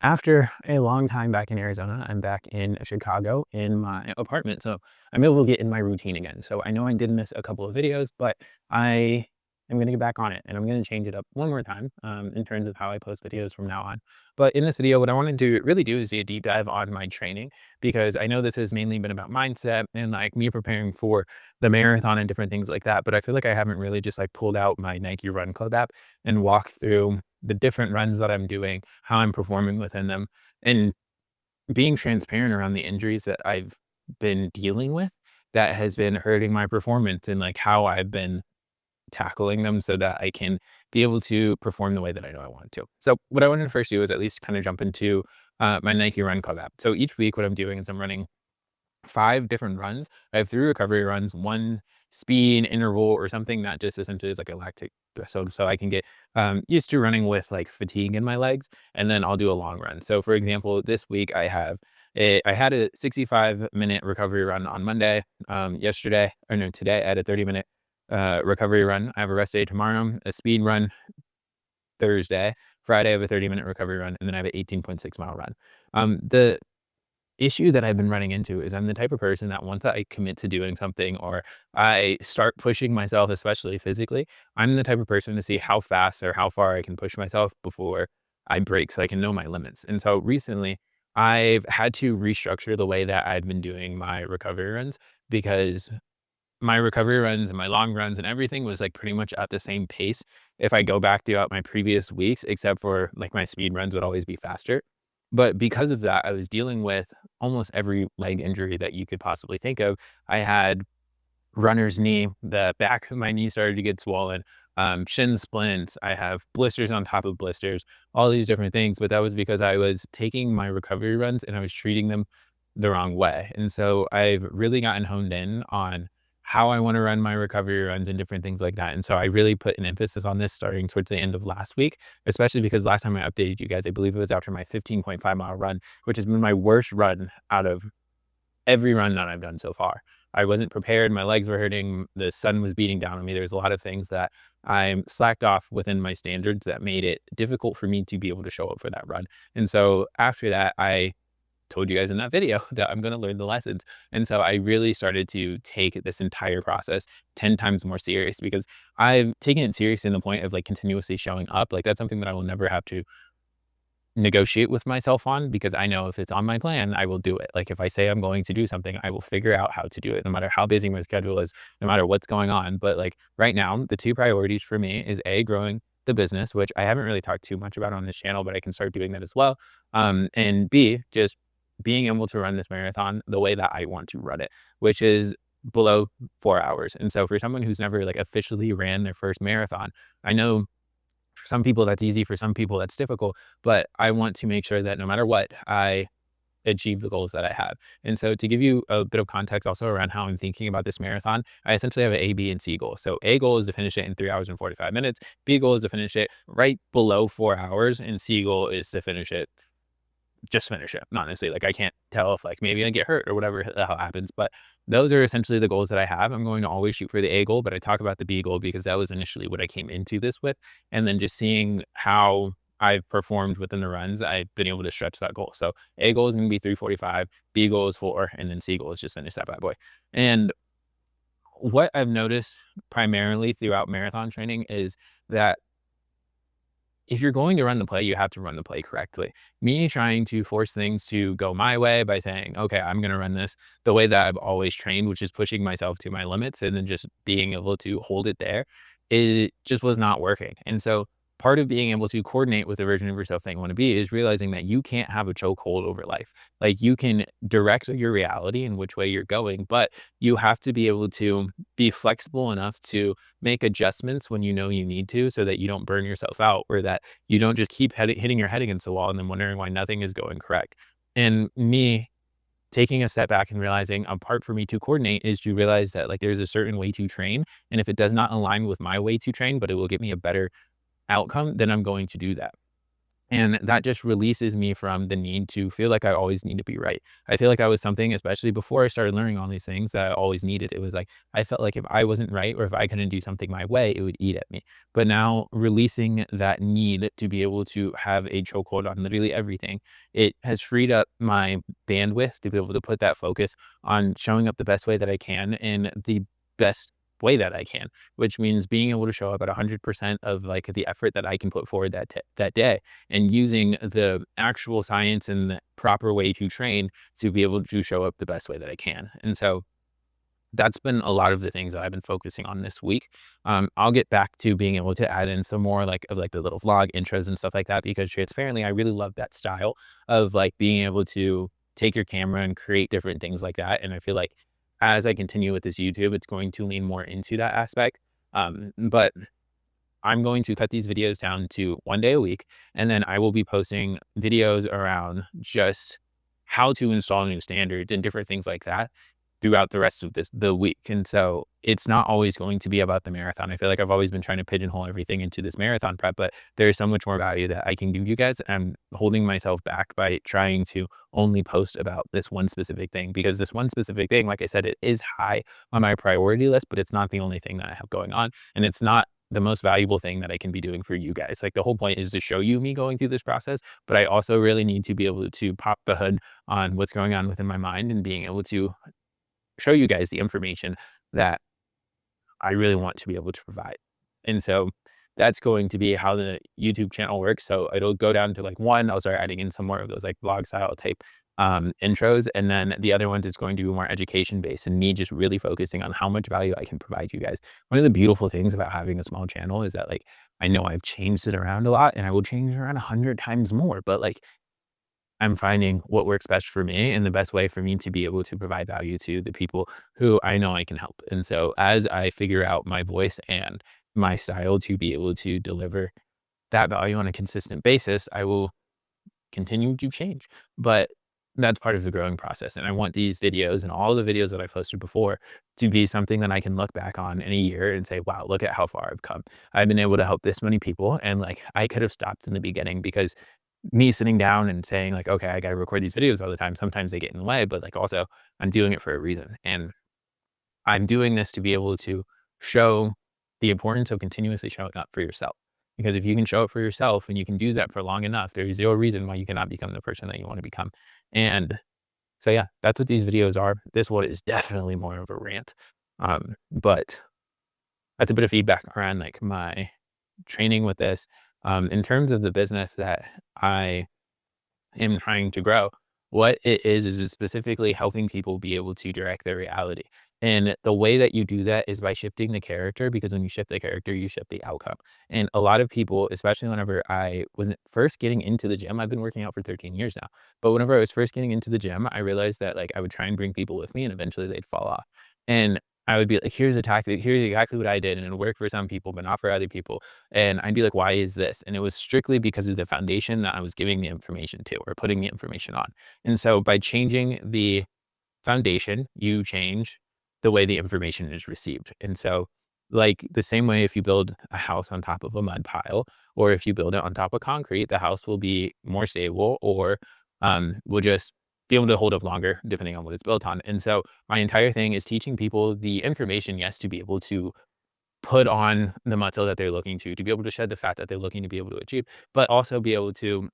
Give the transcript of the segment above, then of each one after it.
after a long time back in Arizona, I'm back in Chicago in my apartment. So I'm able to get in my routine again. So I know I did miss a couple of videos, but I am going to get back on it and I'm going to change it up one more time in terms of how I post videos from now on. But in this video, what I want to do is do a deep dive on my training, because I know this has mainly been about mindset and like me preparing for the marathon and different things like that. But I feel like I haven't really just like pulled out my Nike Run Club app and walked through the different runs that I'm doing, how I'm performing within them, and being transparent around the injuries that I've been dealing with that has been hurting my performance, and like how I've been tackling them so that I can be able to perform the way that I know I want to. So what I wanted to first do is at least kind of jump into my Nike Run Club app. So each week what I'm doing is I'm running 5 different runs. I have 3 recovery runs, 1 speed interval or something that just essentially is like a lactic threshold, so I can get used to running with like fatigue in my legs, and then I'll do a long run. So for example, this week I had a 65-minute recovery run on Monday. Yesterday, or no, today I had a 30-minute recovery run. I have a rest day tomorrow, a speed run Thursday. Friday I have a 30-minute recovery run, and then I have an 18.6-mile run. The issue that I've been running into is I'm the type of person that once I commit to doing something, or I start pushing myself, especially physically, I'm the type of person to see how fast or how far I can push myself before I break, so I can know my limits. And so recently I've had to restructure the way that I've been doing my recovery runs, because my recovery runs and my long runs and everything was like pretty much at the same pace if I go back throughout my previous weeks, except for like my speed runs would always be faster. But because of that, I was dealing with almost every leg injury that you could possibly think of. I had runner's knee, the back of my knee started to get swollen, shin splints. I have blisters on top of blisters, all these different things. But that was because I was taking my recovery runs and I was treating them the wrong way. And so I've really gotten honed in on how I want to run my recovery runs and different things like that. And so I really put an emphasis on this starting towards the end of last week, especially because last time I updated you guys, I believe it was after my 15.5-mile run, which has been my worst run out of every run that I've done so far. I wasn't prepared. My legs were hurting. The sun was beating down on me. There's a lot of things that I'm slacked off within my standards that made it difficult for me to be able to show up for that run. And so after that, I told you guys in that video that I'm going to learn the lessons. And so I really started to take this entire process 10 times more serious, because I've taken it serious in the point of like continuously showing up. Like that's something that I will never have to negotiate with myself on, because I know if it's on my plan, I will do it. Like if I say I'm going to do something, I will figure out how to do it, no matter how busy my schedule is, no matter what's going on. But like right now, the 2 priorities for me is A, growing the business, which I haven't really talked too much about on this channel, but I can start doing that as well. And B, just being able to run this marathon the way that I want to run it, which is below 4 hours. And so for someone who's never like officially ran their first marathon, I know for some people that's easy, for some people that's difficult, but I want to make sure that no matter what, I achieve the goals that I have. And so to give you a bit of context also around how I'm thinking about this marathon, I essentially have an A, B, and C goal. So A goal is to finish it in 3 hours and 45 minutes. B goal is to finish it right below 4 hours. And C goal is to just finish it. Not necessarily like I can't tell if like maybe I get hurt or whatever the hell happens, but those are essentially the goals that I have. I'm going to always shoot for the A goal, but I talk about the B goal because that was initially what I came into this with. And then just seeing how I've performed within the runs, I've been able to stretch that goal. So A goal is going to be 3:45, B goal is 4, and then C goal is just finish that bad boy. And what I've noticed primarily throughout marathon training is that if you're going to run the play, you have to run the play correctly. Me trying to force things to go my way by saying, okay, I'm going to run this the way that I've always trained, which is pushing myself to my limits and then just being able to hold it there, it just was not working. And so part of being able to coordinate with the version of yourself that you want to be is realizing that you can't have a chokehold over life. Like you can direct your reality in which way you're going, but you have to be able to be flexible enough to make adjustments when you know you need to, so that you don't burn yourself out, or that you don't just keep hitting your head against the wall and then wondering why nothing is going correct. And me taking a step back and realizing a part for me to coordinate is to realize that like there's a certain way to train. And if it does not align with my way to train, but it will get me a better outcome, then I'm going to do that. And that just releases me from the need to feel like I always need to be right. I feel like I was something, especially before I started learning all these things, that I always needed. It was like, I felt like if I wasn't right or if I couldn't do something my way, it would eat at me. But now releasing that need to be able to have a chokehold on literally everything, it has freed up my bandwidth to be able to put that focus on showing up the best way that I can in the best way that I can, which means being able to show up at 100% of like the effort that I can put forward that day, and using the actual science and the proper way to train to be able to show up the best way that I can. And so that's been a lot of the things that I've been focusing on this week. I'll get back to being able to add in some more like of like the little vlog intros and stuff like that, because transparently, I really love that style of like being able to take your camera and create different things like that. And I feel like as I continue with this YouTube, it's going to lean more into that aspect. But I'm going to cut these videos down to 1 day a week, and then I will be posting videos around just how to install new standards and different things like that throughout the rest of the week. And so it's not always going to be about the marathon. I feel like I've always been trying to pigeonhole everything into this marathon prep, but there's so much more value that I can give you guys. I'm holding myself back by trying to only post about this one specific thing, because this one specific thing, like I said, it is high on my priority list, but it's not the only thing that I have going on. And it's not the most valuable thing that I can be doing for you guys. Like the whole point is to show you me going through this process, but I also really need to be able to pop the hood on what's going on within my mind and being able to show you guys the information that I really want to be able to provide. And so that's going to be how the YouTube channel works. So it'll go down to like one, I'll start adding in some more of those like vlog style type intros. And then the other ones, it's going to be more education based and me just really focusing on how much value I can provide you guys. One of the beautiful things about having a small channel is that like, I know I've changed it around a lot and I will change it around 100 times more, but like I'm finding what works best for me and the best way for me to be able to provide value to the people who I know I can help. And so as I figure out my voice and my style to be able to deliver that value on a consistent basis, I will continue to change. But that's part of the growing process. And I want these videos and all the videos that I posted before to be something that I can look back on in a year and say, wow, look at how far I've come. I've been able to help this many people. And like I could have stopped in the beginning, because me sitting down and saying like, okay, I got to record these videos all the time. Sometimes they get in the way, but like also I'm doing it for a reason. And I'm doing this to be able to show the importance of continuously showing up for yourself. Because if you can show up for yourself and you can do that for long enough, there's zero reason why you cannot become the person that you want to become. And so, yeah, that's what these videos are. This one is definitely more of a rant. But that's a bit of feedback around like my training with this. In terms of the business that I am trying to grow. What it is it's specifically helping people be able to direct their reality. And the way that you do that is by shifting the character, because when you shift the character, you shift the outcome. And a lot of people, especially whenever I was first getting into the gym, I've been working out for 13 years now. But whenever I was first getting into the gym, I realized that like I would try and bring people with me and eventually they'd fall off. And I would be like, here's a tactic, here's exactly what I did. And it worked for some people, but not for other people. And I'd be like, why is this? And it was strictly because of the foundation that I was giving the information to or putting the information on. And so by changing the foundation, you change the way the information is received. And so, like the same way, if you build a house on top of a mud pile, or if you build it on top of concrete, the house will be more stable or will just be able to hold up longer depending on what it's built on. And so my entire thing is teaching people the information, yes, to be able to put on the muscle that they're looking to be able to shed the fat that they're looking to be able to achieve, but also be able to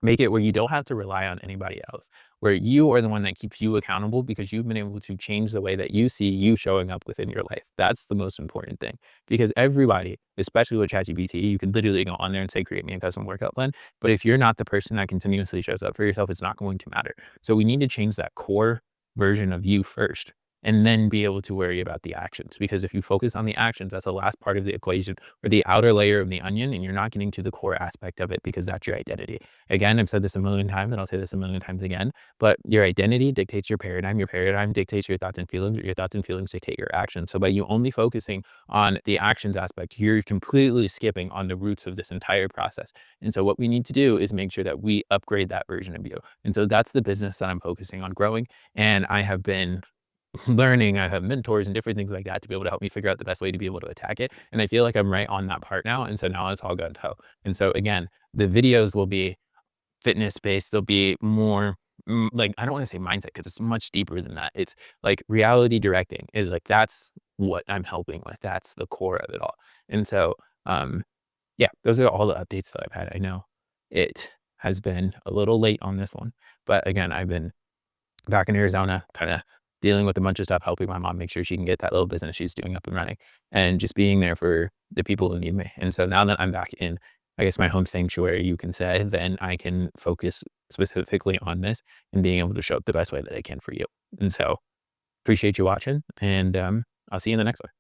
make it where you don't have to rely on anybody else, where you are the one that keeps you accountable because you've been able to change the way that you see you showing up within your life. That's the most important thing, because everybody, especially with ChatGPT, you can literally go on there and say, create me a custom workout plan. But if you're not the person that continuously shows up for yourself, it's not going to matter. So we need to change that core version of you first, and then be able to worry about the actions. Because if you focus on the actions, that's the last part of the equation or the outer layer of the onion, and you're not getting to the core aspect of it, because that's your identity. Again, I've said this a million times and I'll say this a million times again, but your identity dictates your paradigm dictates your thoughts and feelings, your thoughts and feelings dictate your actions. So by you only focusing on the actions aspect, you're completely skipping on the roots of this entire process. And so what we need to do is make sure that we upgrade that version of you. And so that's the business that I'm focusing on growing. And I have been learning, I have mentors and different things like that to be able to help me figure out the best way to be able to attack it, and I feel like I'm right on that part now, and so now it's all gung ho. And so again, the videos will be fitness based, they'll be more, like, I don't wanna say mindset because it's much deeper than that. It's like reality directing is like, that's what I'm helping with. That's the core of it all. And so, um, yeah, those are all the updates that I've had. I know it has been a little late on this one, but again, I've been back in Arizona, kinda dealing with a bunch of stuff, helping my mom make sure she can get that little business she's doing up and running, and just being there for the people who need me. And so now that I'm back in, I guess, my home sanctuary, you can say, then I can focus specifically on this and being able to show up the best way that I can for you. And so appreciate you watching, and I'll see you in the next one.